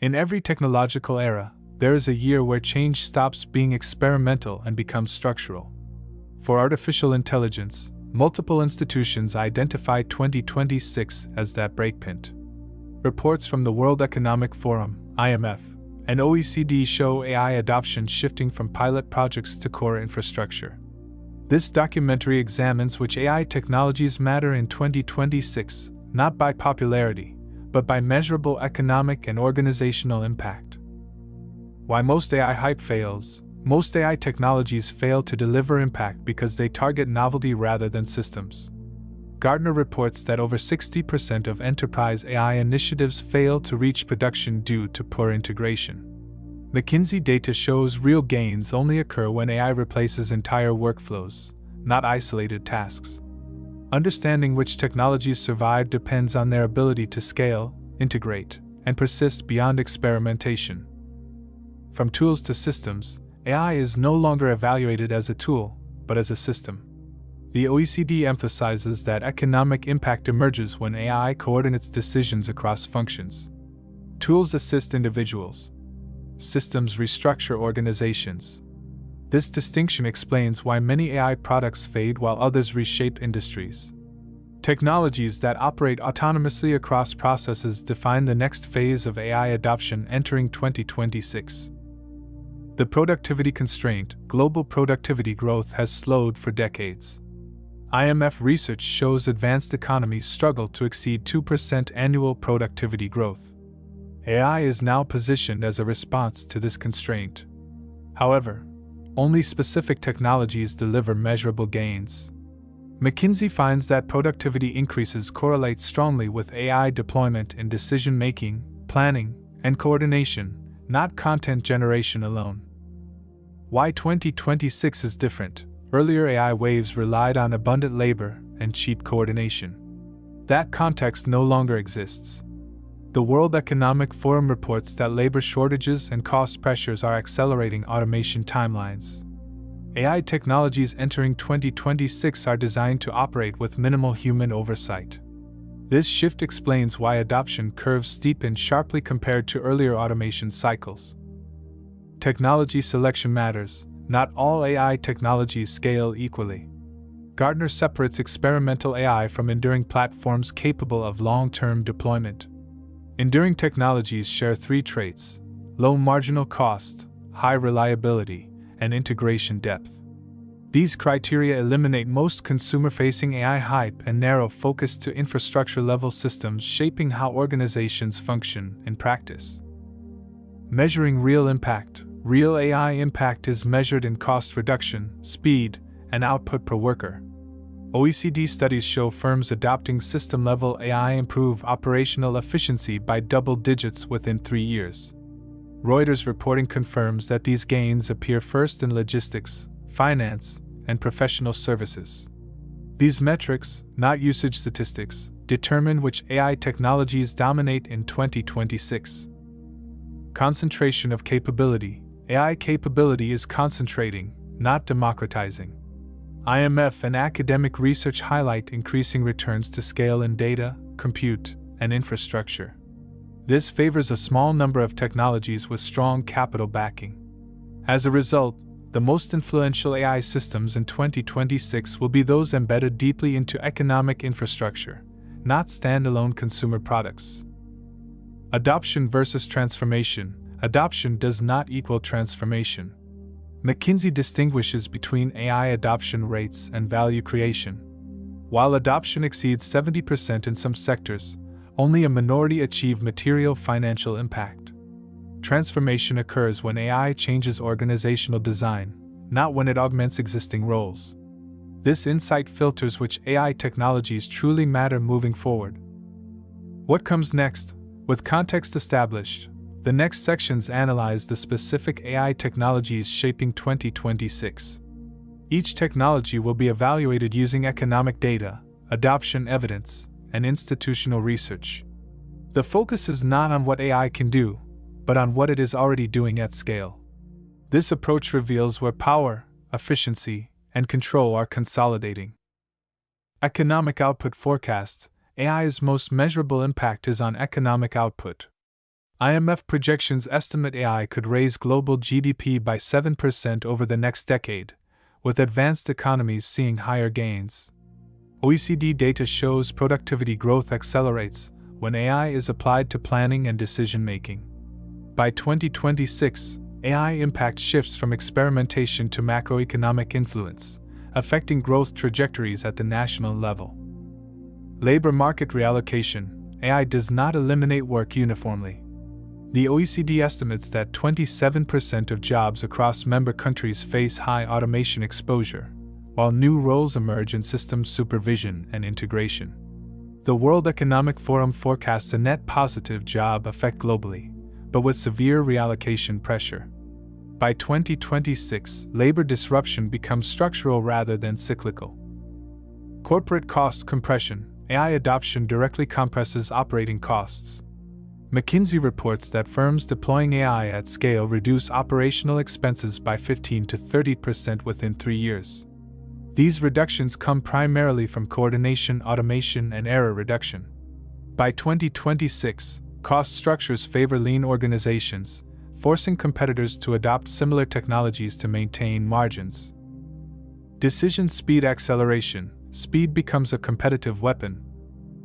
In every technological era, there is a year where change stops being experimental and becomes structural. For artificial intelligence, multiple institutions identified 2026 as that breakpoint. Reports from the World Economic Forum, IMF, and OECD show AI adoption shifting from pilot projects to core infrastructure. This documentary examines which AI technologies matter in 2026, not by popularity, but by measurable economic and organizational impact. Why most AI hype fails. Most AI technologies fail to deliver impact because they target novelty rather than systems. Gartner reports that over 60% of enterprise AI initiatives fail to reach production due to poor integration. McKinsey data shows real gains only occur when AI replaces entire workflows, not isolated tasks. Understanding which technologies survive depends on their ability to scale, integrate, and persist beyond experimentation. From tools to systems, AI is no longer evaluated as a tool, but as a system. The OECD emphasizes that economic impact emerges when AI coordinates decisions across functions. Tools assist individuals. Systems restructure organizations. This distinction explains why many AI products fade while others reshape industries. Technologies that operate autonomously across processes define the next phase of AI adoption entering 2026. The productivity constraint, global productivity growth has slowed for decades. IMF research shows advanced economies struggle to exceed 2% annual productivity growth. AI is now positioned as a response to this constraint. However, only specific technologies deliver measurable gains. McKinsey finds that productivity increases correlate strongly with AI deployment in decision-making, planning, and coordination, not content generation alone. Why 2026 is different. Earlier AI waves relied on abundant labor and cheap coordination. That context no longer exists. The World Economic Forum reports that labor shortages and cost pressures are accelerating automation timelines. AI technologies entering 2026 are designed to operate with minimal human oversight. This shift explains why adoption curves steepen sharply compared to earlier automation cycles. Technology selection matters. Not all AI technologies scale equally. Gartner separates experimental AI from enduring platforms capable of long-term deployment. Enduring technologies share three traits: low marginal cost, high reliability, and integration depth. These criteria eliminate most consumer-facing AI hype and narrow focus to infrastructure-level systems shaping how organizations function in practice. Measuring real impact. Real AI impact is measured in cost reduction, speed, and output per worker. OECD studies show firms adopting system-level AI improve operational efficiency by double digits within 3 years. Reuters reporting confirms that these gains appear first in logistics, finance, and professional services. These metrics, not usage statistics, determine which AI technologies dominate in 2026. Concentration of capability. AI capability is concentrating, not democratizing. IMF and academic research highlight increasing returns to scale in data, compute, and infrastructure. This favors a small number of technologies with strong capital backing. As a result, the most influential AI systems in 2026 will be those embedded deeply into economic infrastructure, not standalone consumer products. Adoption versus transformation. Adoption does not equal transformation. McKinsey distinguishes between AI adoption rates and value creation. While adoption exceeds 70% in some sectors, only a minority achieve material financial impact. Transformation occurs when AI changes organizational design, not when it augments existing roles. This insight filters which AI technologies truly matter moving forward. What comes next? With context established, the next sections analyze the specific AI technologies shaping 2026. Each technology will be evaluated using economic data, adoption evidence, and institutional research. The focus is not on what AI can do, but on what it is already doing at scale. This approach reveals where power, efficiency, and control are consolidating. Economic output forecast. AI's most measurable impact is on economic output. IMF projections estimate AI could raise global GDP by 7% over the next decade, with advanced economies seeing higher gains. OECD data shows productivity growth accelerates when AI is applied to planning and decision-making. By 2026, AI impact shifts from experimentation to macroeconomic influence, affecting growth trajectories at the national level. Labor market reallocation. AI does not eliminate work uniformly. The OECD estimates that 27% of jobs across member countries face high automation exposure, while new roles emerge in systems supervision and integration. The World Economic Forum forecasts a net positive job effect globally, but with severe reallocation pressure. By 2026, labor disruption becomes structural rather than cyclical. Corporate cost compression. AI adoption directly compresses operating costs. McKinsey reports that firms deploying AI at scale reduce operational expenses by 15 to 30% within 3 years. These reductions come primarily from coordination, automation, and error reduction. By 2026, cost structures favor lean organizations, forcing competitors to adopt similar technologies to maintain margins. Decision speed acceleration. Speed becomes a competitive weapon.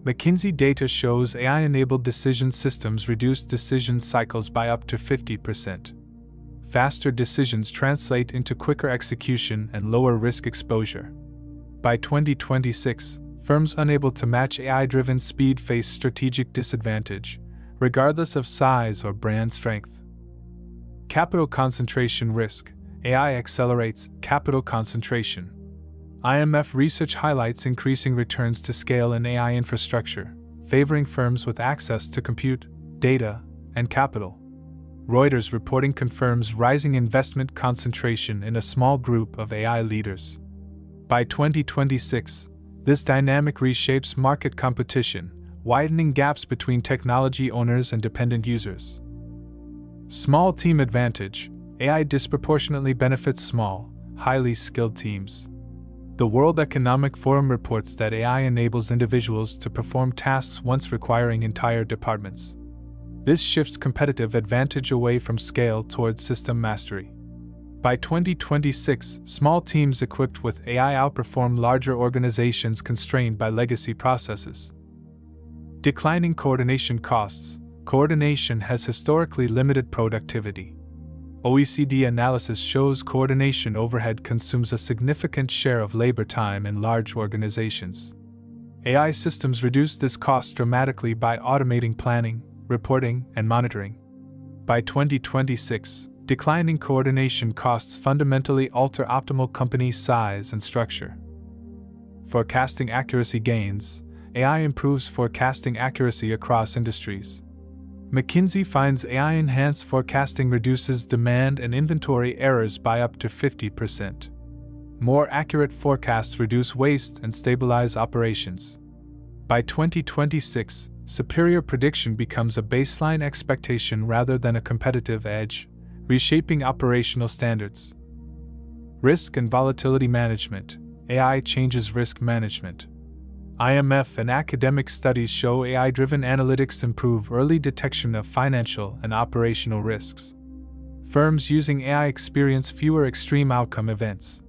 McKinsey data shows AI-enabled decision systems reduce decision cycles by up to 50%. Faster decisions translate into quicker execution and lower risk exposure. By 2026, firms unable to match AI-driven speed face strategic disadvantage, regardless of size or brand strength. Capital concentration risk. AI accelerates capital concentration. IMF research highlights increasing returns to scale in AI infrastructure, favoring firms with access to compute, data, and capital. Reuters reporting confirms rising investment concentration in a small group of AI leaders. By 2026, this dynamic reshapes market competition, widening gaps between technology owners and dependent users. Small team advantage. AI disproportionately benefits small, highly skilled teams. The World Economic Forum reports that AI enables individuals to perform tasks once requiring entire departments. This shifts competitive advantage away from scale towards system mastery. By 2026, small teams equipped with AI outperform larger organizations constrained by legacy processes. Declining coordination costs. Coordination has historically limited productivity. OECD analysis shows coordination overhead consumes a significant share of labor time in large organizations. AI systems reduce this cost dramatically by automating planning, reporting, and monitoring. By 2026, declining coordination costs fundamentally alter optimal company size and structure. Forecasting accuracy gains. AI improves forecasting accuracy across industries. McKinsey finds AI-enhanced forecasting reduces demand and inventory errors by up to 50%. More accurate forecasts reduce waste and stabilize operations. By 2026, superior prediction becomes a baseline expectation rather than a competitive edge, reshaping operational standards. Risk and volatility management. AI changes risk management. IMF and academic studies show AI-driven analytics improve early detection of financial and operational risks. Firms using AI experience fewer extreme outcome events.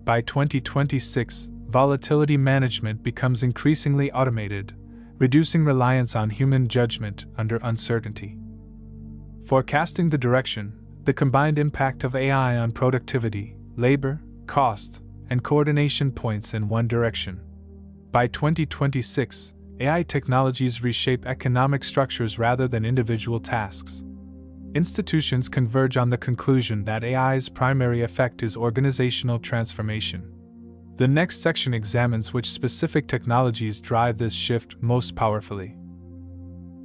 By 2026, volatility management becomes increasingly automated, reducing reliance on human judgment under uncertainty. Forecasting the direction. The combined impact of AI on productivity, labor, cost, and coordination points in one direction. By 2026, AI technologies reshape economic structures rather than individual tasks. Institutions converge on the conclusion that AI's primary effect is organizational transformation. The next section examines which specific technologies drive this shift most powerfully.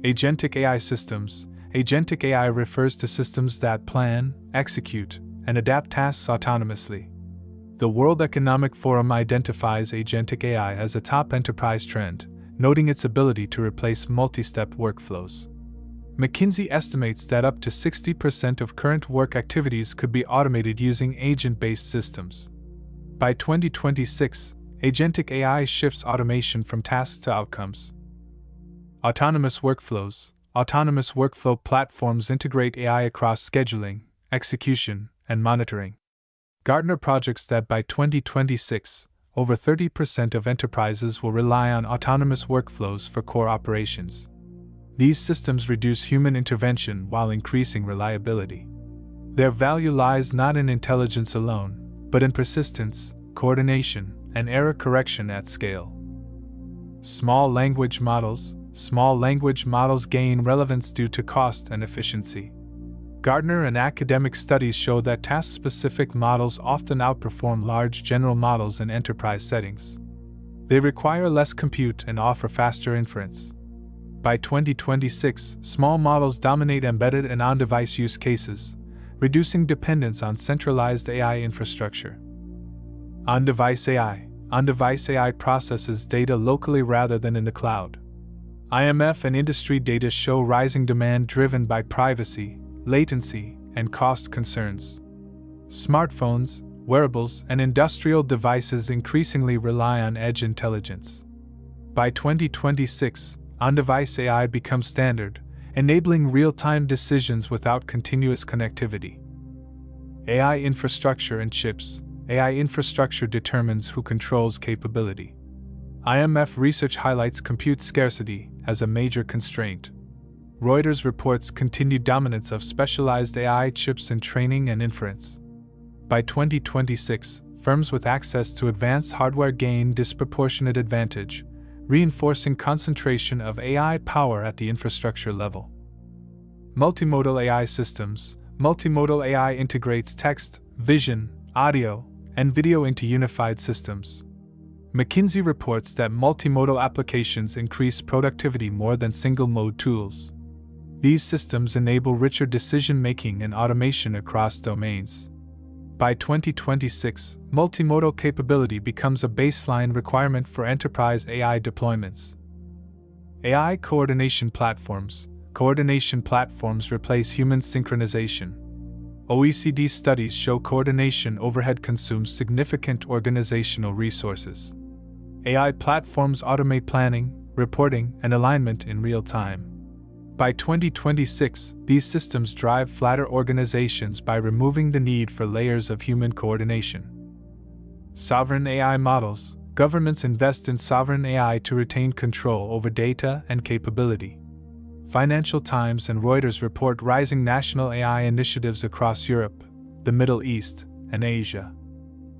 Agentic AI systems. Agentic AI refers to systems that plan, execute, and adapt tasks autonomously. The World Economic Forum identifies agentic AI as a top enterprise trend, noting its ability to replace multi-step workflows. McKinsey estimates that up to 60% of current work activities could be automated using agent-based systems. By 2026, agentic AI shifts automation from tasks to outcomes. Autonomous workflows. autonomous workflow platforms integrate AI across scheduling, execution, and monitoring. Gartner projects that by 2026, over 30% of enterprises will rely on autonomous workflows for core operations. These systems reduce human intervention while increasing reliability. Their value lies not in intelligence alone, but in persistence, coordination, and error correction at scale. Small language models gain relevance due to cost and efficiency. Gartner and academic studies show that task-specific models often outperform large general models in enterprise settings. They require less compute and offer faster inference. By 2026, small models dominate embedded and on-device use cases, reducing dependence on centralized AI infrastructure. On-device AI processes data locally rather than in the cloud. IMF and industry data show rising demand driven by privacy, latency, and cost concerns. Smartphones, wearables, and industrial devices increasingly rely on edge intelligence. By 2026, on-device AI becomes standard, enabling real-time decisions without continuous connectivity. AI infrastructure and chips. AI infrastructure determines who controls capability. IMF research highlights compute scarcity as a major constraint. Reuters reports continued dominance of specialized AI chips in training and inference. By 2026, firms with access to advanced hardware gain disproportionate advantage, reinforcing concentration of AI power at the infrastructure level. Multimodal AI systems. Multimodal AI integrates text, vision, audio, and video into unified systems. McKinsey reports that multimodal applications increase productivity more than single-mode tools. These systems enable richer decision-making and automation across domains. By 2026, multimodal capability becomes a baseline requirement for enterprise AI deployments. AI coordination platforms. Coordination platforms replace human synchronization. OECD studies show coordination overhead consumes significant organizational resources. AI platforms automate planning, reporting, and alignment in real time. By 2026, these systems drive flatter organizations by removing the need for layers of human coordination. Sovereign AI models. Governments invest in sovereign AI to retain control over data and capability. Financial Times and Reuters report rising national AI initiatives across Europe, the Middle East, and Asia.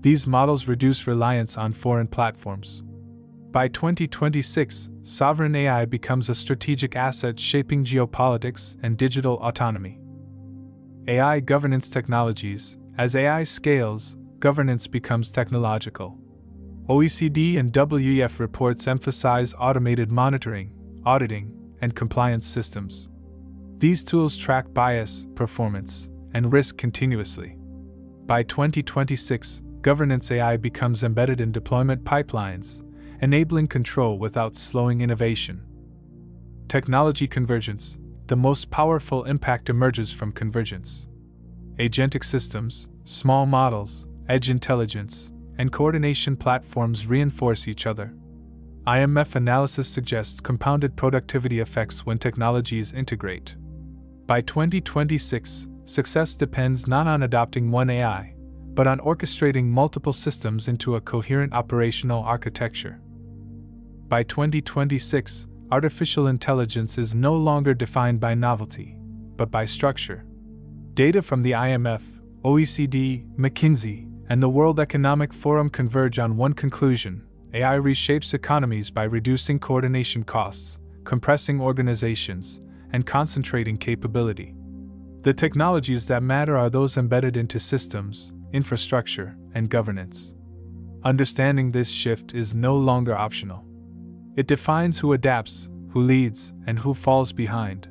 These models reduce reliance on foreign platforms. By 2026, sovereign AI becomes a strategic asset shaping geopolitics and digital autonomy. AI governance technologies. As AI scales, governance becomes technological. OECD and WEF reports emphasize automated monitoring, auditing, and compliance systems. These tools track bias, performance, and risk continuously. By 2026, governance AI becomes embedded in deployment pipelines, enabling control without slowing innovation. Technology convergence. The most powerful impact emerges from convergence. Agentic systems, small models, edge intelligence, and coordination platforms reinforce each other. IMF analysis suggests compounded productivity effects when technologies integrate. By 2026, success depends not on adopting one AI, but on orchestrating multiple systems into a coherent operational architecture. By 2026, artificial intelligence is no longer defined by novelty, but by structure. Data from the IMF, OECD, McKinsey, and the World Economic Forum converge on one conclusion: AI reshapes economies by reducing coordination costs, compressing organizations, and concentrating capability. The technologies that matter are those embedded into systems, infrastructure, and governance. Understanding this shift is no longer optional. It defines who adapts, who leads, and who falls behind.